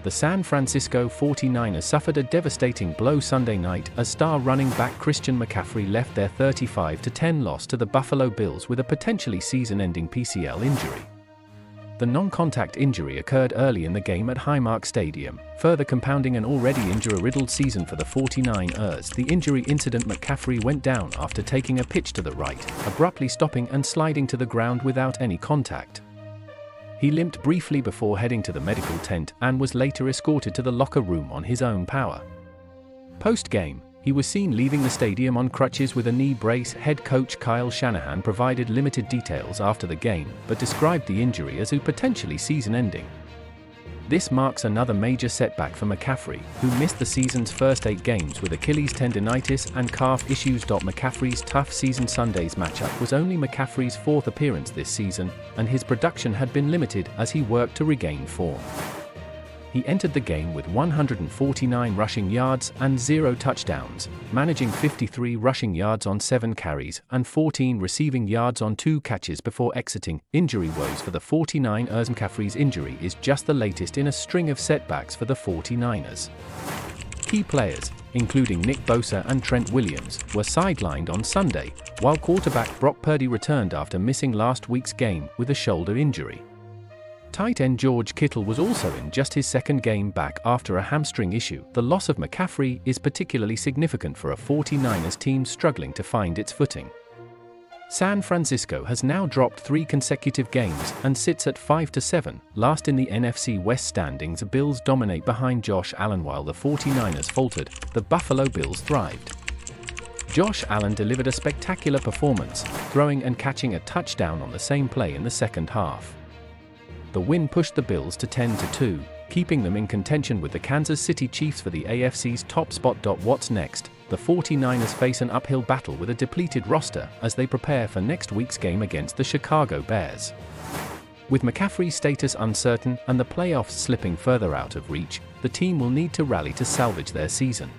the San Francisco 49ers suffered a devastating blow Sunday night as star running back Christian McCaffrey left their 35-10 loss to the Buffalo Bills with a potentially season-ending PCL injury. The non-contact injury occurred early in the game at Highmark Stadium, further compounding an already injury-riddled season for the 49ers. The injury incident: McCaffrey went down after taking a pitch to the right, abruptly stopping and sliding to the ground without any contact. He limped briefly before heading to the medical tent and was later escorted to the locker room on his own power. Post-game, he was seen leaving the stadium on crutches with a knee brace. Head coach Kyle Shanahan provided limited details after the game, but described the injury as potentially season-ending. This marks another major setback for McCaffrey, who missed the season's first 8 games with Achilles tendinitis and calf issues. McCaffrey's tough season Sunday's matchup was only McCaffrey's 4th appearance this season, and his production had been limited as he worked to regain form. He entered the game with 149 rushing yards and 0 touchdowns, managing 53 rushing yards on 7 carries and 14 receiving yards on 2 catches before exiting. Injury woes for the 49ers. McCaffrey's injury is just the latest in a string of setbacks for the 49ers. Key players, including Nick Bosa and Trent Williams, were sidelined on Sunday, while quarterback Brock Purdy returned after missing last week's game with a shoulder injury. Tight end George Kittle was also in just his 2nd game back after a hamstring issue. The loss of McCaffrey is particularly significant for a 49ers team struggling to find its footing. San Francisco has now dropped 3 consecutive games and sits at 5-7, last in the NFC West standings. Bills dominate behind Josh Allen while the 49ers faltered. The Buffalo Bills thrived. Josh Allen delivered a spectacular performance, throwing and catching a touchdown on the same play in the second half. The win pushed the Bills to 10-2, keeping them in contention with the Kansas City Chiefs for the AFC's top spot. What's next? The 49ers face an uphill battle with a depleted roster as they prepare for next week's game against the Chicago Bears. With McCaffrey's status uncertain and the playoffs slipping further out of reach, the team will need to rally to salvage their season.